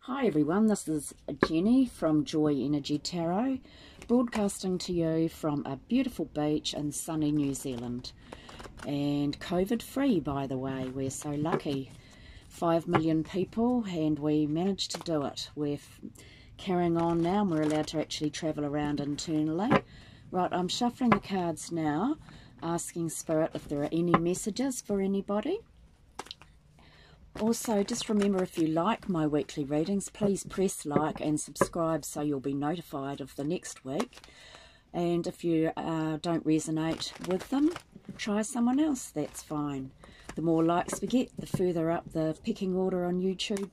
Hi everyone, this is Jenny from Joy Energy Tarot, broadcasting to you from a beautiful beach in sunny New Zealand. And COVID free, by the way, we're so lucky. 5 million people and we managed to do it. We're carrying on now and we're allowed to actually travel around internally. Right, I'm shuffling the cards now, asking Spirit if there are any messages for anybody. Also, just remember, if you like my weekly readings, please press like and subscribe so you'll be notified of the next week. And if you don't resonate with them, try someone else, that's fine. The more likes we get, the further up the pecking order on YouTube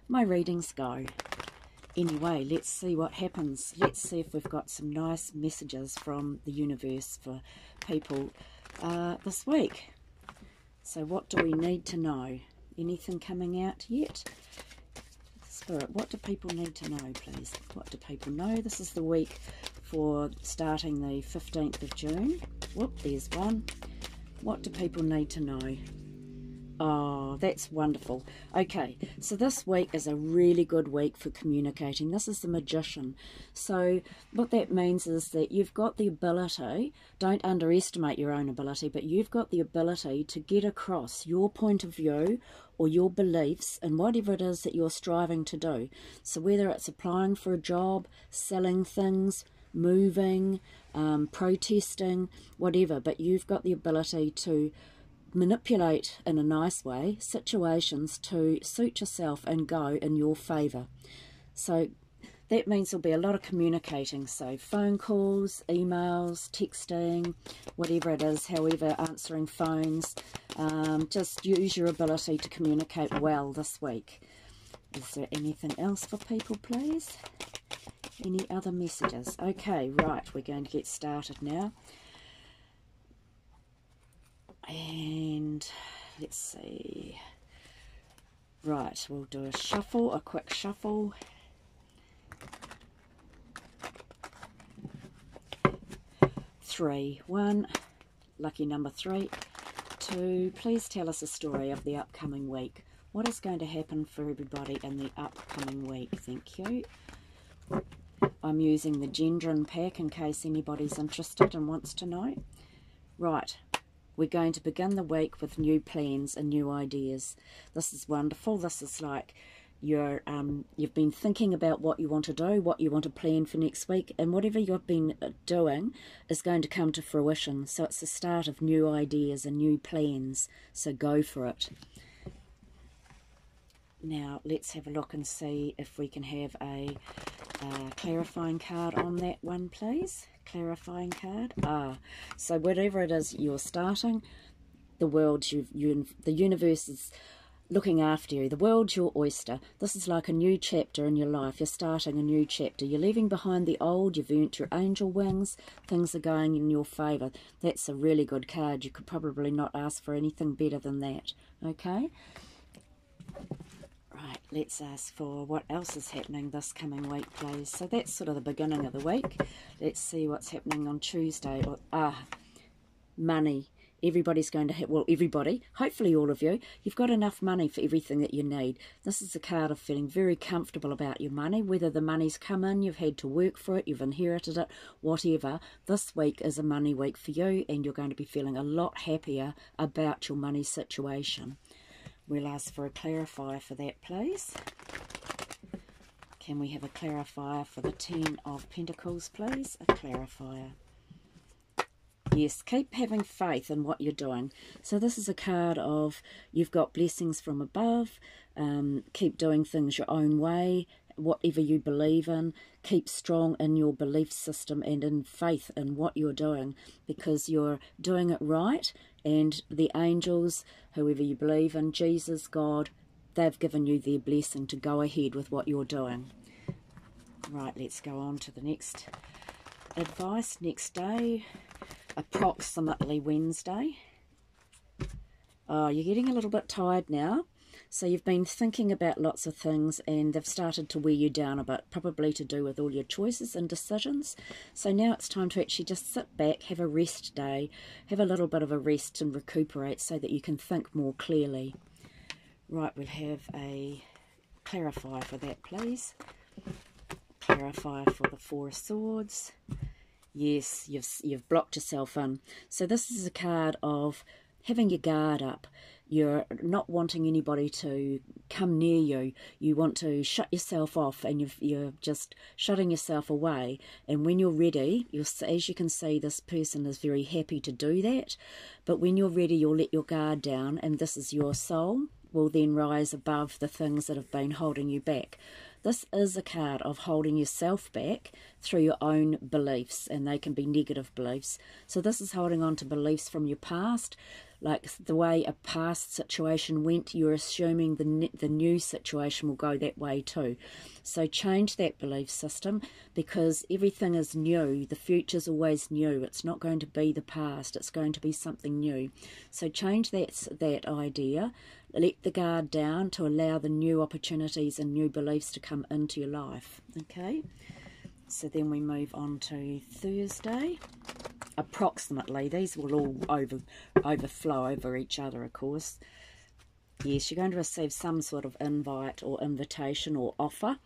my readings go. Anyway, let's see what happens. Let's see if we've got some nice messages from the universe for people this week. So what do we need to know? Anything coming out yet? Spirit, what do people need to know, please? What do people know? This is the week for starting the 15th of June. Whoop, there's one. What do people need to know? Oh, that's wonderful. Okay, so this week is a really good week for communicating. This is the Magician. So what that means is that you've got the ability, don't underestimate your own ability, but you've got the ability to get across your point of view or your beliefs and whatever it is that you're striving to do. So whether it's applying for a job, selling things, moving, protesting, whatever, but you've got the ability to manipulate in a nice way situations to suit yourself and go in your favour. So that means there'll be a lot of communicating, so phone calls, emails, texting, whatever it is, however, answering phones. Just use your ability to communicate well this week. Is there anything else for people, please? Any other messages? Okay, right, we're going to get started now. And let's see. Right, we'll do a shuffle, a quick shuffle. Three, one, lucky number 3. 2, please tell us a story of the upcoming week. What is going to happen for everybody in the upcoming week? Thank you. I'm using the Gendron pack in case anybody's interested and wants to know. Right. We're going to begin the week with new plans and new ideas. This is wonderful. This is like you've been thinking about what you want to do, what you want to plan for next week, and whatever you've been doing is going to come to fruition. So it's the start of new ideas and new plans. So go for it. Now let's have a look and see if we can have a clarifying card on that one, please. Clarifying card. So whatever it is you're starting, the world, the universe is looking after you. The world's your oyster. This is like a new chapter in your life. You're starting a new chapter. You're leaving behind the old. You've earned your angel wings. Things are going in your favour. That's a really good card. You could probably not ask for anything better than that. Okay? Right, let's ask for what else is happening this coming week, please. So that's sort of the beginning of the week. Let's see what's happening on Tuesday. Money. Everybody's going to have, well, everybody, hopefully all of you, you've got enough money for everything that you need. This is a card of feeling very comfortable about your money, whether the money's come in, you've had to work for it, you've inherited it, whatever. This week is a money week for you and you're going to be feeling a lot happier about your money situation. We'll ask for a clarifier for that, please. Can we have a clarifier for the 10 of Pentacles, please? A clarifier. Yes, keep having faith in what you're doing. So this is a card of you've got blessings from above. Keep doing things your own way. Whatever you believe in, keep strong in your belief system and in faith in what you're doing, because you're doing it right, and the angels, whoever you believe in, Jesus, God, they've given you their blessing to go ahead with what you're doing. Right, let's go on to the next advice. Next day, approximately Wednesday. Oh, you're getting a little bit tired now. So you've been thinking about lots of things and they've started to wear you down a bit, probably to do with all your choices and decisions. So now it's time to actually just sit back, have a rest day, have a little bit of a rest and recuperate so that you can think more clearly. Right, we'll have a clarifier for that, please. Clarifier for the Four of Swords. Yes, you've blocked yourself in. So this is a card of having your guard up. You're not wanting anybody to come near you. You want to shut yourself off, and you're just shutting yourself away. And when you're ready, as you can see, this person is very happy to do that. But when you're ready, you'll let your guard down, and this is your soul will then rise above the things that have been holding you back. This is a card of holding yourself back through your own beliefs, and they can be negative beliefs. So this is holding on to beliefs from your past, like the way a past situation went, you're assuming the new situation will go that way too. So change that belief system, because everything is new. The future's always new. It's not going to be the past. It's going to be something new. So change that idea. Let the guard down to allow the new opportunities and new beliefs to come into your life. Okay, so then we move on to Thursday. Approximately, these will all overflow over each other, of course. Yes, you're going to receive some sort of invite or invitation or offer.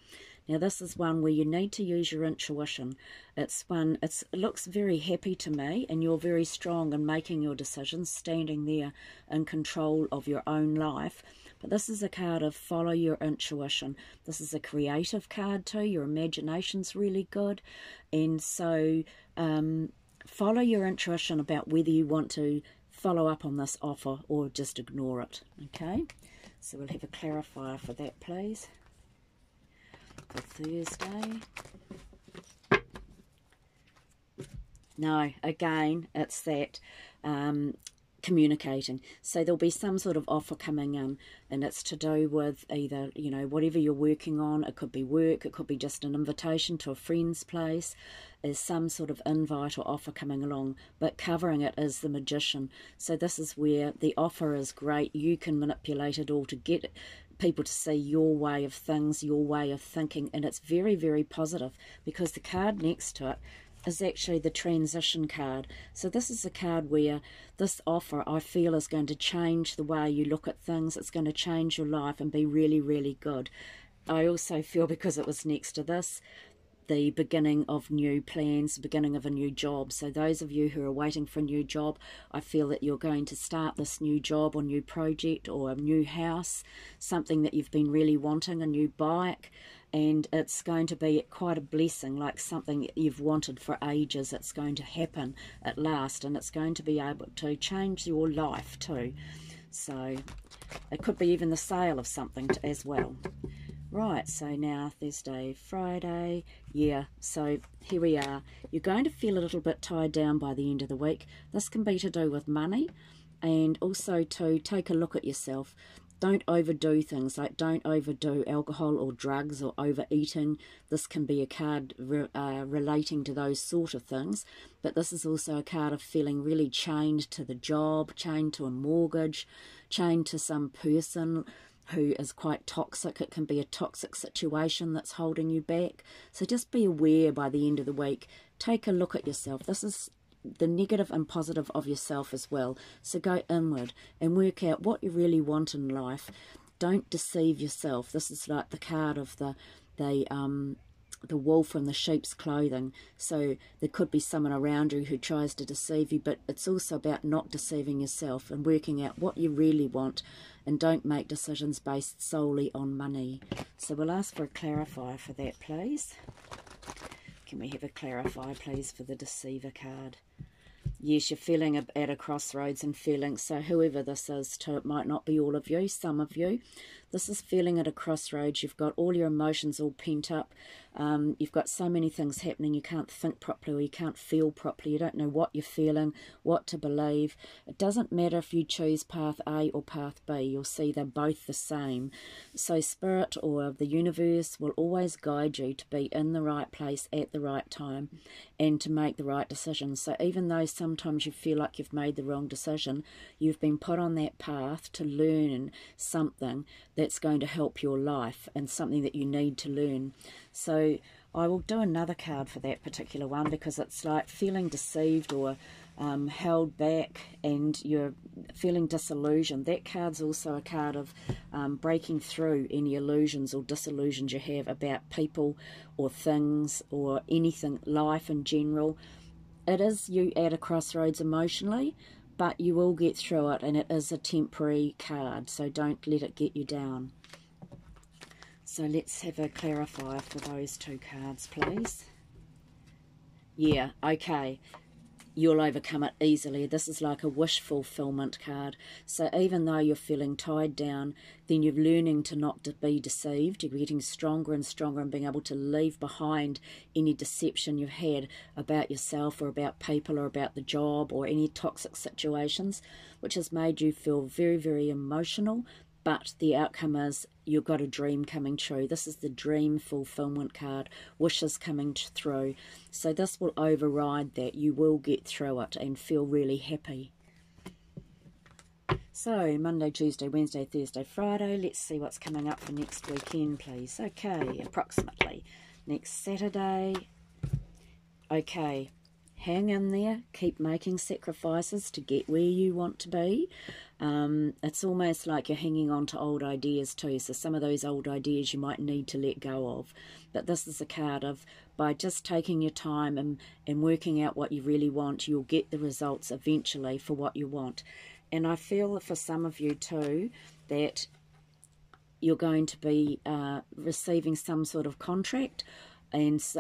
Now this is one where you need to use your intuition. It looks very happy to me, and you're very strong in making your decisions, standing there in control of your own life. But this is a card of follow your intuition. This is a creative card too. Your imagination's really good. And so follow your intuition about whether you want to follow up on this offer or just ignore it. Okay, so we'll have a clarifier for that, please. For Thursday. No, again, it's that communicating. So there'll be some sort of offer coming in, and it's to do with either, you know, whatever you're working on. It could be work, it could be just an invitation to a friend's place. Is some sort of invite or offer coming along, but covering it is the Magician. So this is where the offer is great. You can manipulate it all to get people to see your way of things, your way of thinking, and it's very, very positive, because the card next to it is actually the transition card. So this is a card where this offer, I feel, is going to change the way you look at things. It's going to change your life and be really, really good. I also feel, because it was next to this, the beginning of new plans, the beginning of a new job. So those of you who are waiting for a new job, I feel that you're going to start this new job or new project or a new house, something that you've been really wanting, a new bike, and it's going to be quite a blessing, like something you've wanted for ages. It's going to happen at last, and it's going to be able to change your life too. So it could be even the sale of something as well. Right, so now Thursday, Friday, yeah, so here we are. You're going to feel a little bit tied down by the end of the week. This can be to do with money, and also to take a look at yourself. Don't overdo things, like don't overdo alcohol or drugs or overeating. This can be a card relating to those sort of things, but this is also a card of feeling really chained to the job, chained to a mortgage, chained to some person who is quite toxic. It can be a toxic situation that's holding you back. So just be aware by the end of the week. Take a look at yourself. This is the negative and positive of yourself as well. So go inward and work out what you really want in life. Don't deceive yourself. This is like the card of the wolf in the sheep's clothing. So there could be someone around you who tries to deceive you, but it's also about not deceiving yourself and working out what you really want, and don't make decisions based solely on money. So we'll ask for a clarifier for that, please. Can we have a clarifier, please, for the Deceiver card? Yes, you're feeling at a crossroads and feeling, so whoever this is to, it might not be all of you, some of you. This is feeling at a crossroads. You've got all your emotions all pent up. You've got so many things happening. You can't think properly, or you can't feel properly. You don't know what you're feeling, what to believe. It doesn't matter if you choose path A or path B. You'll see they're both the same. So Spirit or the universe will always guide you to be in the right place at the right time and to make the right decision. So even though sometimes you feel like you've made the wrong decision, you've been put on that path to learn something that's going to help your life and something that you need to learn. So I will do another card for that particular one, because it's like feeling deceived or held back and you're feeling disillusioned. That card's also a card of breaking through any illusions or disillusions you have about people or things or anything, life in general. It is you at a crossroads emotionally, but you will get through it, and it is a temporary card, so don't let it get you down. So let's have a clarifier for those two cards, please. Yeah, okay. You'll overcome it easily. This is like a wish fulfillment card. So even though you're feeling tied down, then you're learning to not be deceived. You're getting stronger and stronger and being able to leave behind any deception you've had about yourself or about people or about the job or any toxic situations, which has made you feel very, very emotional. But the outcome is you've got a dream coming true. This is the dream fulfillment card, wishes coming through. So this will override that. You will get through it and feel really happy. So Monday, Tuesday, Wednesday, Thursday, Friday. Let's see what's coming up for next weekend, please. Okay, approximately. Next Saturday. Okay. Hang in there, keep making sacrifices to get where you want to be. It's almost like you're hanging on to old ideas too, so some of those old ideas you might need to let go of. But this is a card of, by just taking your time and working out what you really want, you'll get the results eventually for what you want. And I feel for some of you too, that you're going to be receiving some sort of contract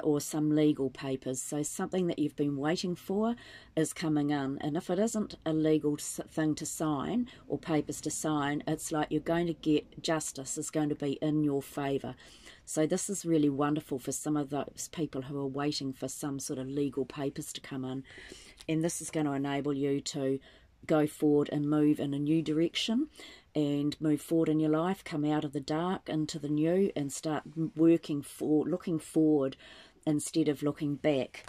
or some legal papers. So something that you've been waiting for is coming in. And if it isn't a legal thing to sign or papers to sign, it's like you're going to get justice is going to be in your favour. So this is really wonderful for some of those people who are waiting for some sort of legal papers to come in. And this is going to enable you to go forward and move in a new direction and move forward in your life, come out of the dark into the new and start looking forward instead of looking back.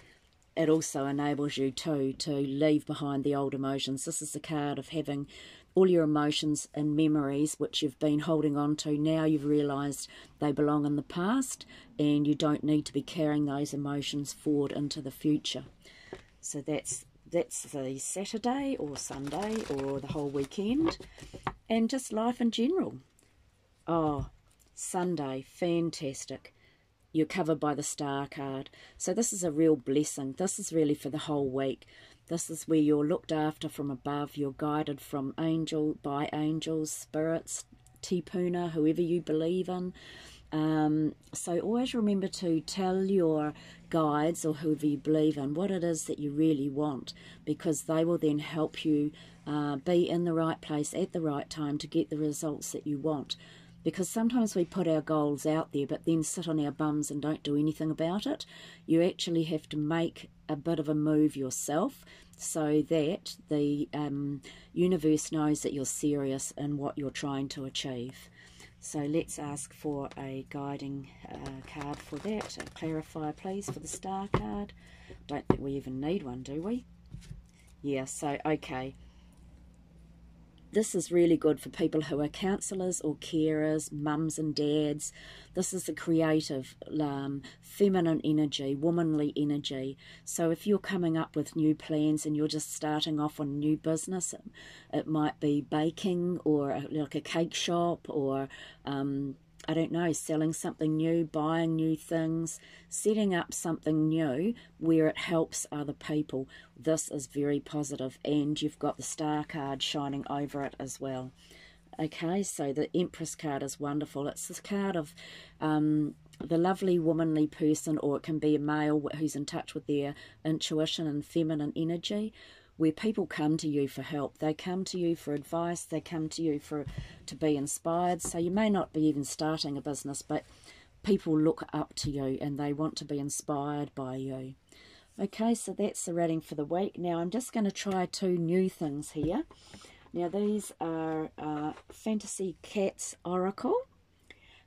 It also enables you too to leave behind the old emotions. This is the card of having all your emotions and memories which you've been holding on to. Now you've realised they belong in the past and you don't need to be carrying those emotions forward into the future. So that's the Saturday or Sunday or the whole weekend, and just life in general. Oh, Sunday, fantastic. You're covered by the star card. So this is a real blessing. This is really for the whole week. This is where you're looked after from above. You're guided by angels, spirits, tipuna, whoever you believe in. So always remember to tell your guides or whoever you believe in what it is that you really want, because they will then help you be in the right place at the right time to get the results that you want. Because sometimes we put our goals out there but then sit on our bums and don't do anything about it. You actually have to make a bit of a move yourself so that the universe knows that you're serious in what you're trying to achieve. So let's ask for a guiding card for that. A clarifier, please, for the star card. Don't think we even need one, do we? Yeah, so, okay. This is really good for people who are counsellors or carers, mums and dads. This is the creative, feminine energy, womanly energy. So if you're coming up with new plans and you're just starting off on a new business, it might be baking or like a cake shop or I don't know, selling something new, buying new things, setting up something new where it helps other people. This is very positive, and you've got the star card shining over it as well. Okay, so the Empress card is wonderful. It's this card of the lovely womanly person, or it can be a male who's in touch with their intuition and feminine energy, where people come to you for help. They come to you for advice. They come to you to be inspired. So you may not be even starting a business, but people look up to you and they want to be inspired by you. Okay, so that's the reading for the week. Now I'm just going to try two new things here. Now these are Fantasy Cats Oracle.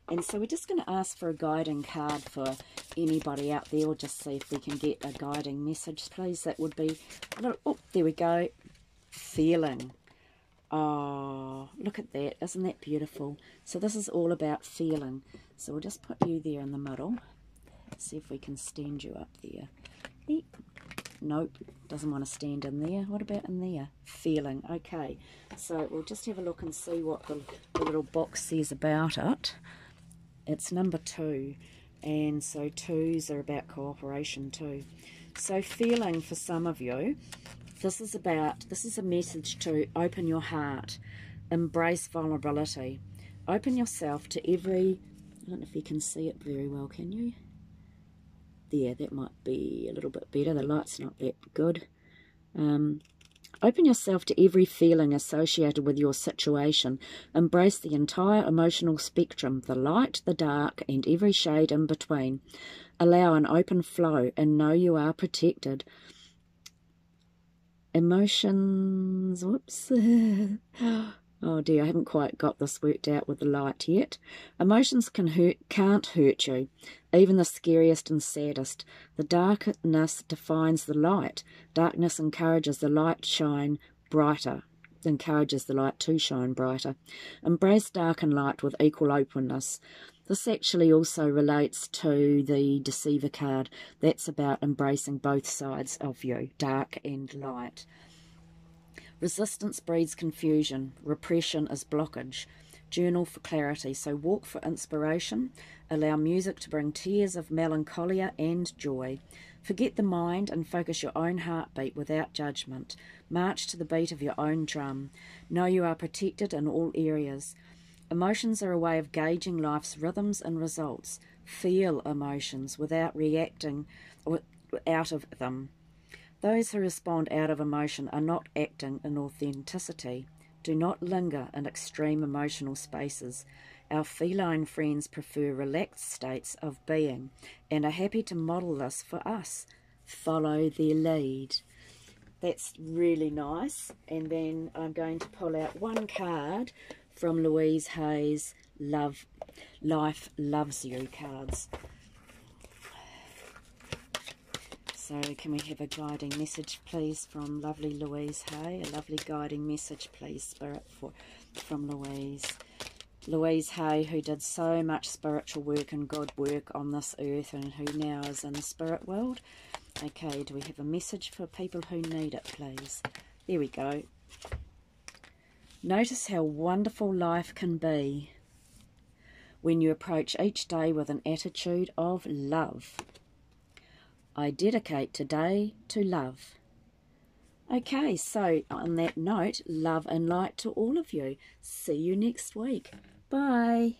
And so we're just going to ask for a guiding card for anybody out there. We'll just see if we can get a guiding message, please. That would be a little, oh, there we go. Feeling. Oh, look at that. Isn't that beautiful? So this is all about feeling. So we'll just put you there in the middle. See if we can stand you up there. Nope, doesn't want to stand in there. What about in there? Feeling. Okay, so we'll just have a look and see what the little box says about it. It's number 2, and so 2s are about cooperation too. So feeling, for some of you, this is a message to open your heart, embrace vulnerability, open yourself to every, I don't know if you can see it very well, can you? There, that might be a little bit better. The light's not that good. Open yourself to every feeling associated with your situation. Embrace the entire emotional spectrum, the light, the dark, and every shade in between. Allow an open flow and know you are protected. Emotions, whoops. Oh dear, I haven't quite got this worked out with the light yet. Emotions can't hurt you, even the scariest and saddest. The darkness defines the light. Darkness encourages the light to shine brighter. Embrace dark and light with equal openness. This actually also relates to the Deceiver card. That's about embracing both sides of you, dark and light. Resistance breeds confusion. Repression is blockage. Journal for clarity. So walk for inspiration. Allow music to bring tears of melancholia and joy. Forget the mind and focus your own heartbeat without judgment. March to the beat of your own drum. Know you are protected in all areas. Emotions are a way of gauging life's rhythms and results. Feel emotions without reacting out of them. Those who respond out of emotion are not acting in authenticity. Do not linger in extreme emotional spaces. Our feline friends prefer relaxed states of being and are happy to model this for us. Follow their lead. That's really nice. And then I'm going to pull out one card from Louise Hay's Life Loves You cards. So can we have a guiding message, please, from lovely Louise Hay? A lovely guiding message, please, Spirit, from Louise. Louise Hay, who did so much spiritual work and good work on this earth and who now is in the spirit world. Okay, do we have a message for people who need it, please? There we go. Notice how wonderful life can be when you approach each day with an attitude of love. I dedicate today to love. Okay, so on that note, love and light to all of you. See you next week. Bye.